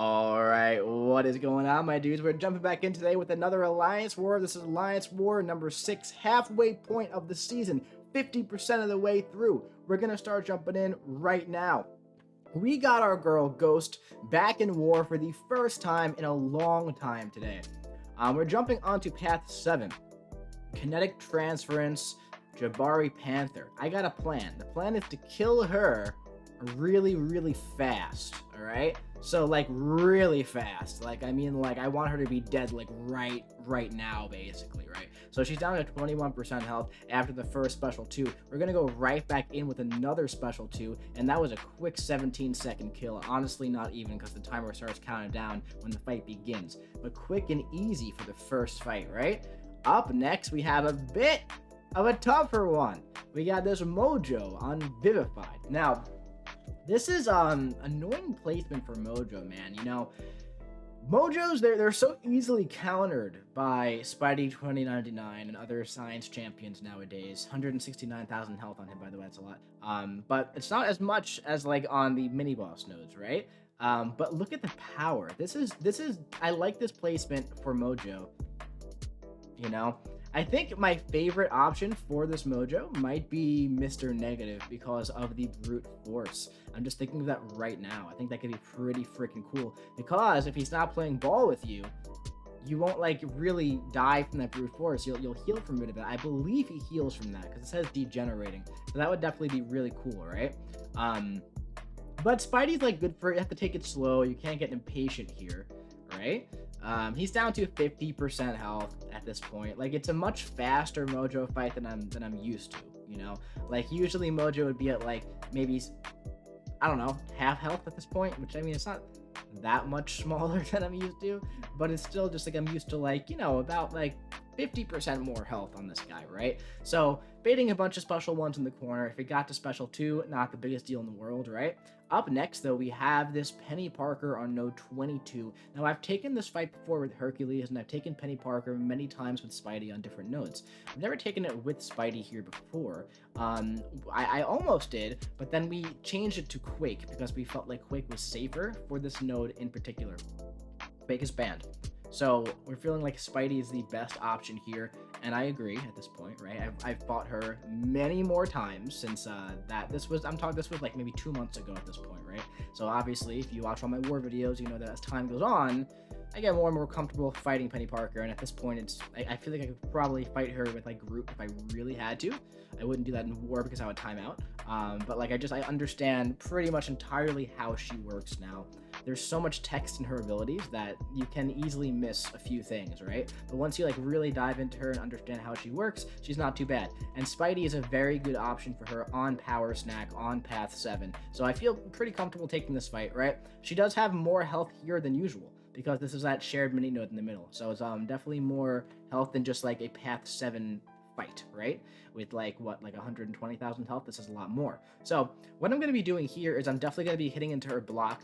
All right, what is going on, my dudes? We're jumping back in today with another Alliance War. This is Alliance War number 6, halfway point of the season, 50% of the way through. We're going to start jumping in right now. We got our girl Ghost back in war for the first time in a long time today. We're jumping onto Path 7, Kinetic Transference, Jabari Panther. I got a plan. The plan is to kill her really, really fast, all right? So, like, really fast. Like, I mean, like, I want her to be dead, like, right now, basically, right? So she's down to 21% health after the first special 2. We're going to go right back in with another special 2, and that was a quick 17-second kill. Honestly, not even, because the timer starts counting down when the fight begins. But quick and easy for the first fight, right? Up next, we have a bit of a tougher one. We got this Mojo on Vivified. Now, this is annoying placement for Mojo, man. You know, Mojos, they're so easily countered by Spidey 2099 and other science champions nowadays. 169,000 health on him, by the way, that's a lot. But it's not as much as like on the mini boss nodes, right? But look at the power. This is I like this placement for Mojo. You know, I think my favorite option for this Mojo might be Mr. Negative because of the brute force. I'm just thinking of that right now. I think that could be pretty freaking cool because if he's not playing ball with you, you won't like really die from that brute force. You'll heal from it a bit. I believe he heals from that because it says degenerating. So that would definitely be really cool, right? But Spidey's like good for, you have to take it slow. You can't get impatient here, right? He's down to 50% health at this point. Like, it's a much faster Mojo fight than I'm used to, you know? Like, usually Mojo would be at like maybe, I don't know, half health at this point, which I mean, it's not that much smaller than I'm used to, but it's still just like I'm used to, like, you know, about like 50% more health on this guy, right? So baiting a bunch of special ones in the corner. If it got to special 2, not the biggest deal in the world, right? Up next, though, we have this Penny Parker on node 22. Now, I've taken this fight before with Hercules, and I've taken Penny Parker many times with Spidey on different nodes. I've never taken it with Spidey here before. I almost did, but then we changed it to Quake because we felt like Quake was safer for this node in particular. Quake is banned. So we're feeling like Spidey is the best option here, and I agree at this point, right? I've fought her many more times since this was like maybe 2 months ago at this point, right? So obviously, if you watch all my war videos, you know that as time goes on, I get more and more comfortable fighting Penny Parker, and at this point, I feel like I could probably fight her with like Groot if I really had to. I wouldn't do that in war because I would time out. But like I understand pretty much entirely how she works now. There's so much text in her abilities that you can easily miss a few things, right? But once you like really dive into her and understand how she works, she's not too bad. And Spidey is a very good option for her on Power Snack on Path 7. So I feel pretty comfortable taking this fight, right? She does have more health here than usual because this is that shared mini node in the middle. So it's definitely more health than just like a Path 7 fight, right? With like what, like 120,000 health, this is a lot more. So what I'm going to be doing here is I'm definitely going to be hitting into her block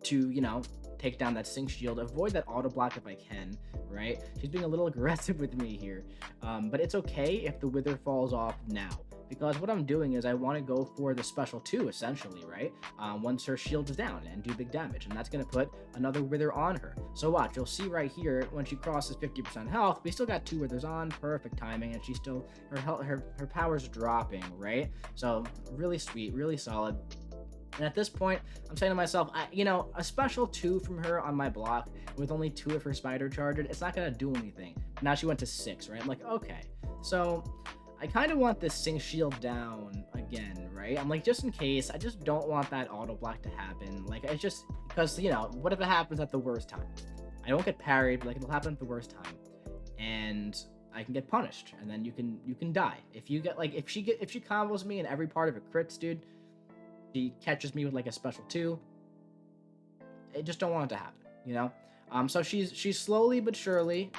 to, you know, take down that sync shield, avoid that auto block if I can, right? She's being a little aggressive with me here, but it's okay if the wither falls off now, because what I'm doing is I want to go for the special 2 essentially, right? Once her shield is down and do big damage, and that's going to put another wither on her. So watch, you'll see right here when she crosses 50% health, we still got 2 withers on, perfect timing, and she's still, her power's dropping, right? So really sweet, really solid. And at this point, I'm saying to myself, you know, a special 2 from her on my block with only 2 of her spider charged, it's not going to do anything. Now she went to 6, right? I'm like, okay. So I kind of want this sync shield down again, right? I'm like, just in case, I just don't want that auto block to happen. Like, it's just, because, you know, what if it happens at the worst time? I don't get parried, but like, it'll happen at the worst time. And I can get punished, and then you can die. If you get, like, if she combos me in every part of a crits, dude, she catches me with like a special 2. I just don't want it to happen, you know? So she's slowly but surely,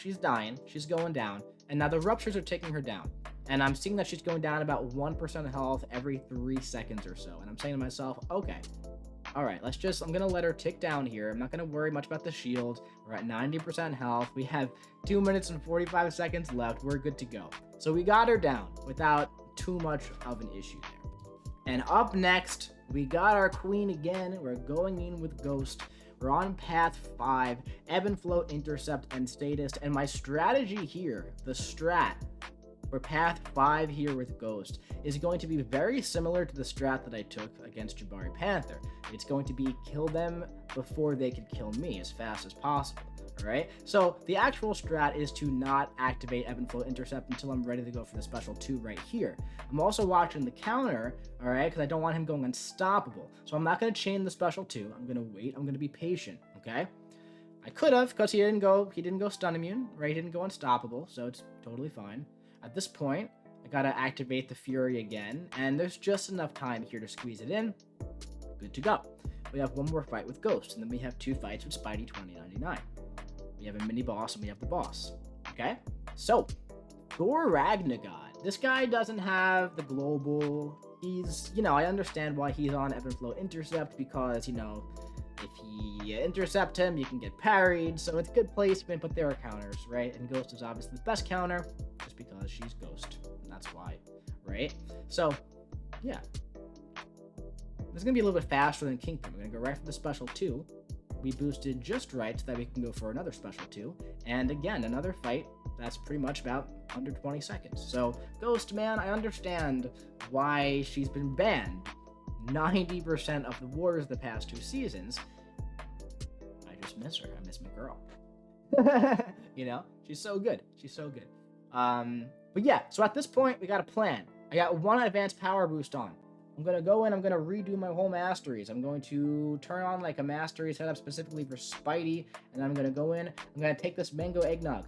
she's dying, she's going down, and now the ruptures are taking her down. And I'm seeing that she's going down about 1% health every 3 seconds or so. And I'm saying to myself, okay, all right, I'm gonna let her tick down here. I'm not gonna worry much about the shield. We're at 90% health. We have 2 minutes and 45 seconds left. We're good to go. So we got her down without too much of an issue there. And up next, we got our queen again. We're going in with Ghost. We're on path 5, Ebb and Flow, Intercept, and Statist. And my strategy here, the strat for path 5 here with Ghost, is going to be very similar to the strat that I took against Jabari Panther. It's going to be kill them before they can kill me as fast as possible. Alright, so the actual strat is to not activate Ebb and Flow Intercept until I'm ready to go for the special 2 right here. I'm also watching the counter, alright, because I don't want him going unstoppable. So I'm not going to chain the special 2. I'm going to wait. I'm going to be patient, okay? I could have, because he didn't go stun immune, right? He didn't go unstoppable, so it's totally fine. At this point, I got to activate the Fury again, and there's just enough time here to squeeze it in. Good to go. We have one more fight with Ghost, and then we have 2 fights with Spidey 2099. We have a mini boss and we have the boss. Okay? So, Thor Ragnagod. This guy doesn't have the global. He's, I understand why he's on Ebb and Flow Intercept because, if you intercept him, you can get parried. So it's good placement, but there are counters, right? And Ghost is obviously the best counter just because she's Ghost. And that's why, right? So, yeah. This is going to be a little bit faster than Kingpin. We're going to go right for the special 2. We boosted just right so that we can go for another special 2. And again, another fight that's pretty much about under 20 seconds. So, Ghost, man, I understand why she's been banned 90% of the wars the past 2 seasons. I just miss her. I miss my girl. She's so good. She's so good. But yeah, so at this point, we got a plan. I got 1 advanced power boost on. I'm going to go in, I'm going to redo my whole masteries. I'm going to turn on like a mastery setup specifically for Spidey, and I'm going to go in, I'm going to take this Mango Eggnog.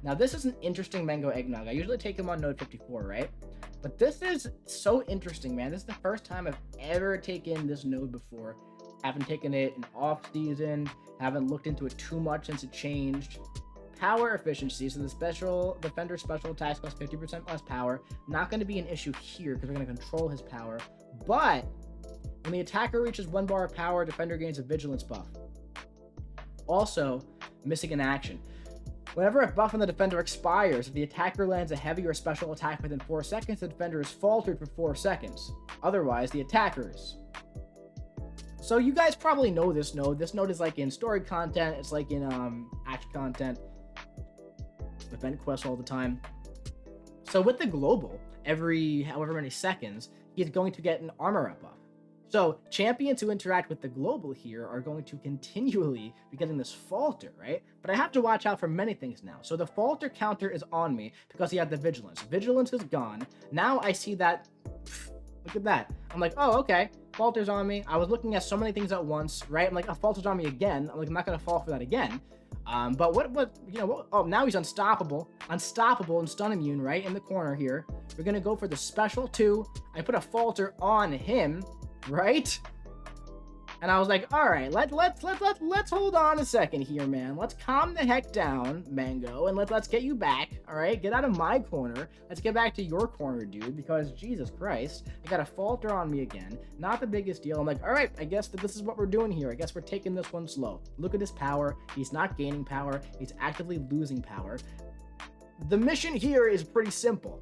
Now this is an interesting Mango Eggnog. I usually take him on node 54, right? But this is so interesting, man. This is the first time I've ever taken this node before. Haven't taken it in off season, haven't looked into it too much since it changed. Power efficiency, so the special defender special attacks cost 50% less power. Not going to be an issue here because we're going to control his power. But when the attacker reaches 1 bar of power, defender gains a vigilance buff. Also, missing in action. Whenever a buff on the defender expires, if the attacker lands a heavy or special attack within 4 seconds, the defender is faltered for 4 seconds. Otherwise, the attacker is. So you guys probably know this node. This node is like in story content. It's like in action content. Event quests all the time. So with the global, every however many seconds, he's going to get an armor up buff. So champions who interact with the global here are going to continually be getting this falter, right? But I have to watch out for many things now. So the falter counter is on me because he had the vigilance. Vigilance is gone. Now I see that. Look at that. I'm like, oh, okay. Falter's on me. I was looking at so many things at once, right? I'm like, oh, falter's on me again. I'm like, I'm not gonna fall for that again. But oh, now he's unstoppable and stun immune right in the corner here. We're gonna go for the special 2. I put a falter on him, right? And I was like, all right, let's hold on a second here, man. Let's calm the heck down, Mango, and let's get you back. All right, get out of my corner. Let's get back to your corner, dude, because Jesus Christ, I got a falter on me again. Not the biggest deal. I'm like, all right, I guess that this is what we're doing here. I guess we're taking this one slow. Look at his power. He's not gaining power. He's actively losing power. The mission here is pretty simple.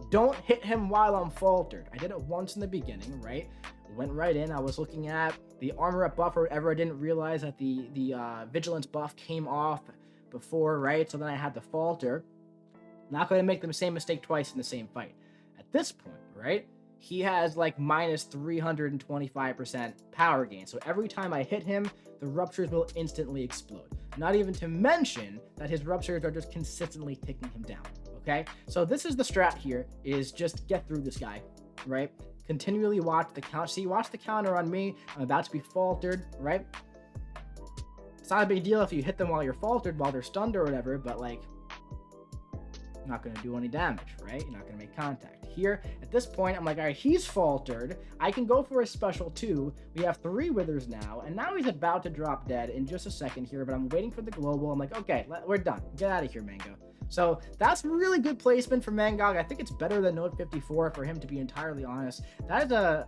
Don't hit him while I'm faltered. I did it once in the beginning, right? Went right in. I was looking at the armor up buff or whatever. I didn't realize that the vigilance buff came off before, right? So then I had to falter. Not going to make the same mistake twice in the same fight. At this point, right? He has like minus 325% power gain. So every time I hit him, the ruptures will instantly explode. Not even to mention that his ruptures are just consistently taking him down. Okay? So this is the strat here, is just get through this guy, right? Continually watch the count. See, watch the counter on me. I'm about to be faltered, right? It's not a big deal if you hit them while you're faltered, while they're stunned or whatever, but like, you're not going to do any damage, right? You're not going to make contact. Here, at this point, I'm like, all right, he's faltered. I can go for a special 2. We have 3 withers now, and now he's about to drop dead in just a second here, but I'm waiting for the global. I'm like, okay, we're done. Get out of here, Mango. So that's really good placement for Mangog. I think it's better than Node 54 for him, to be entirely honest. That is a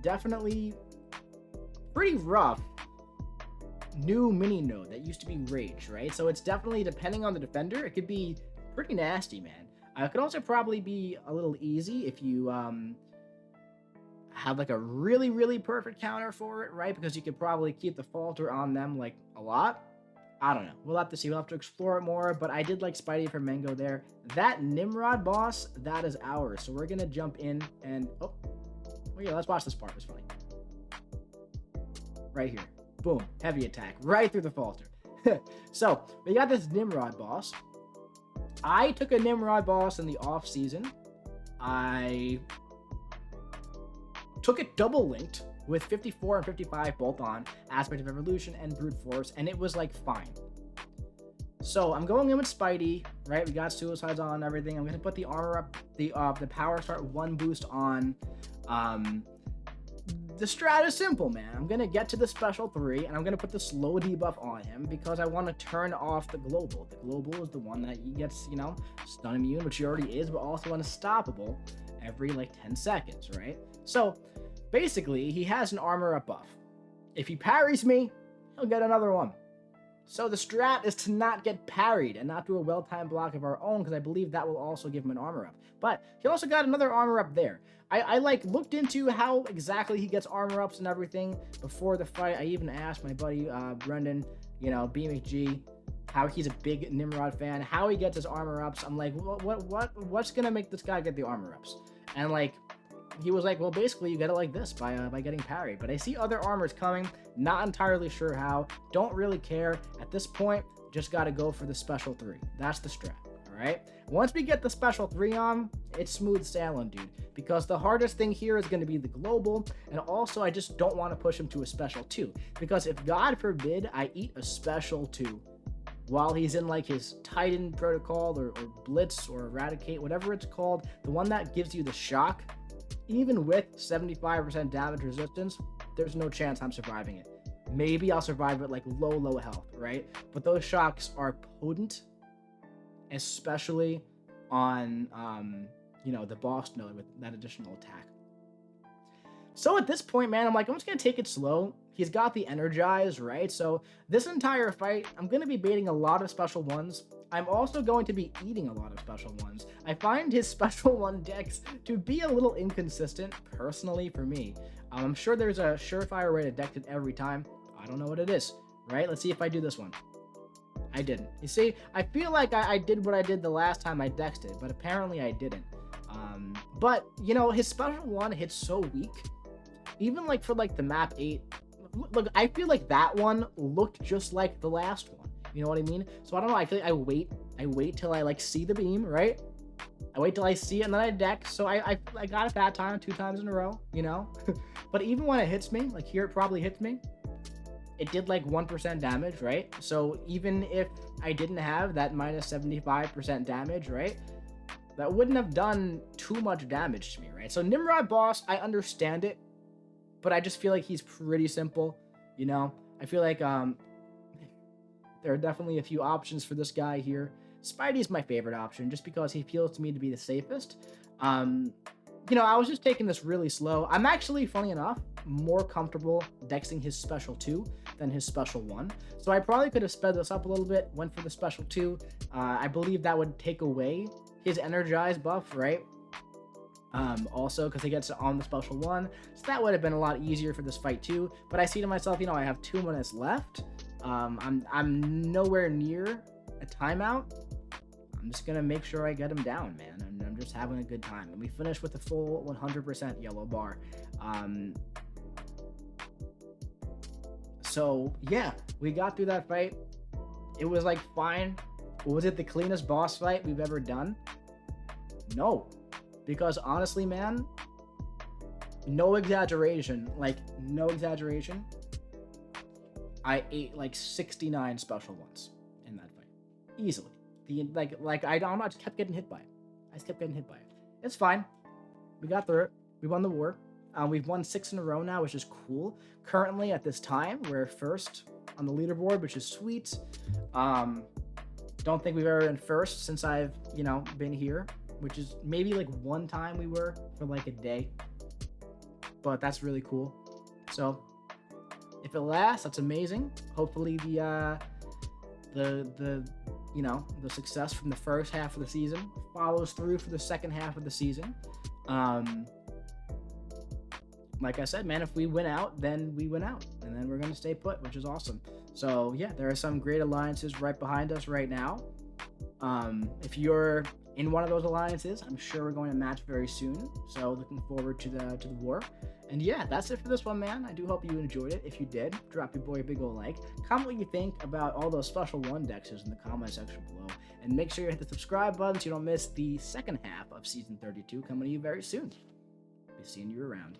definitely pretty rough new mini node that used to be Rage, right? So it's definitely, depending on the defender, it could be pretty nasty, man. It could also probably be a little easy if you have like a really, really perfect counter for it, right? Because you could probably keep the falter on them like a lot. I don't know. We'll have to see. We'll have to explore it more. But I did like Spidey for Mango there. That Nimrod boss, that is ours. So we're gonna jump in and yeah, let's watch this part. It's funny. Right here. Boom. Heavy attack. Right through the falter. So we got this Nimrod boss. I took a Nimrod boss in the off season. I took it double linked with 54 and 55 both on Aspect of Evolution and Brute Force, and it was like fine. So I'm going in with Spidey, right? We got Suicides on and everything. I'm gonna put the armor up, the power start 1 boost on. The strat is simple, man. I'm gonna get to the special 3, and I'm gonna put the slow debuff on him because I want to turn off the global. The global is the one that he gets, you know, stun immune, which he already is, but also unstoppable every like 10 seconds, right? So basically, he has an armor up buff. If he parries me, he'll get another one. So the strat is to not get parried and not do a well-timed block of our own, because I believe that will also give him an armor up. But he also got another armor up there. I like looked into how exactly he gets armor ups and everything before the fight. I even asked my buddy Brendan, you know, BMG, how he's a big Nimrod fan, how he gets his armor ups. I'm like, what's gonna make this guy get the armor ups? And like, he was like, well, basically you get it like this by getting parried. But I see other armors coming, not entirely sure how, don't really care at this point. Just got to go for the special 3. That's the strat. All right, once we get the special 3 on, it's smooth sailing, dude, because the hardest thing here is going to be the global, and also I just don't want to push him to a special 2, because if God forbid I eat a special 2 while he's in like his Titan protocol or Blitz or Eradicate, whatever it's called, the one that gives you the shock, even with 75% damage resistance, there's no chance I'm surviving it. Maybe I'll survive it like low health, right? But those shocks are potent, especially on, you know, the boss node with that additional attack. So at this point, man, I'm like, I'm just going to take it slow. He's got the Energize, right? So this entire fight, I'm going to be baiting a lot of special ones. I'm also going to be eating a lot of special ones. I find his special 1 dex to be a little inconsistent, personally, for me. I'm sure there's a surefire way to dex it every time. I don't know what it is, right? Let's see if I do this one. I didn't. You see, I feel like I did what I did the last time I dexed it, but apparently I didn't. But, you know, his special 1 hits so weak. Even like for like the map 8, look, I feel like that one looked just like the last one. You know what I mean? So I don't know. I feel like I wait till I like see the beam, right? I wait till I see it and then I dex. So I got it that time 2 times in a row, you know? But even when it hits me, like here it probably hits me, it did like 1% damage, right? So even if I didn't have that minus 75% damage, right? That wouldn't have done too much damage to me, right? So Nimrod boss, I understand it, but I just feel like he's pretty simple, you know? I feel like there are definitely a few options for this guy here. Spidey's my favorite option just because he feels to me to be the safest. You know, I was just taking this really slow. I'm actually, funny enough, more comfortable dexing his special 2 than his special 1. So I probably could have sped this up a little bit, went for the special 2. I believe that would take away his Energize buff, right? Also, because he gets it on the special 1. So that would have been a lot easier for this fight too. But I see to myself, you know, I have 2 minutes left. I'm nowhere near a timeout. I'm just gonna make sure I get him down, man. And I'm just having a good time. And we finished with a full 100% yellow bar. So yeah, we got through that fight. It was like fine. Was it the cleanest boss fight we've ever done? No, because honestly, man, no exaggeration, I ate like 69 special ones in that fight, easily. I don't know, I just kept getting hit by it. It's fine. We got through it. We won the war. We've won 6 in a row now, which is cool. Currently, at this time, we're first on the leaderboard, which is sweet. Don't think we've ever been first since I've, you know, been here, which is maybe like one time we were for like a day. But that's really cool. So if it lasts, that's amazing. Hopefully the you know, the success from the first half of the season follows through for the second half of the season. like I said, man, if we win out, then we win out, and then we're gonna stay put, which is awesome. So yeah, there are some great alliances right behind us right now. If you're in one of those alliances, I'm sure we're going to match very soon. So looking forward to the war. And yeah, that's it for this one, man. I do hope you enjoyed it. If you did, drop your boy a big old like. Comment what you think about all those special one dexes in the comment section below. And make sure you hit the subscribe button so you don't miss the second half of Season 32 coming to you very soon. Be seeing you around.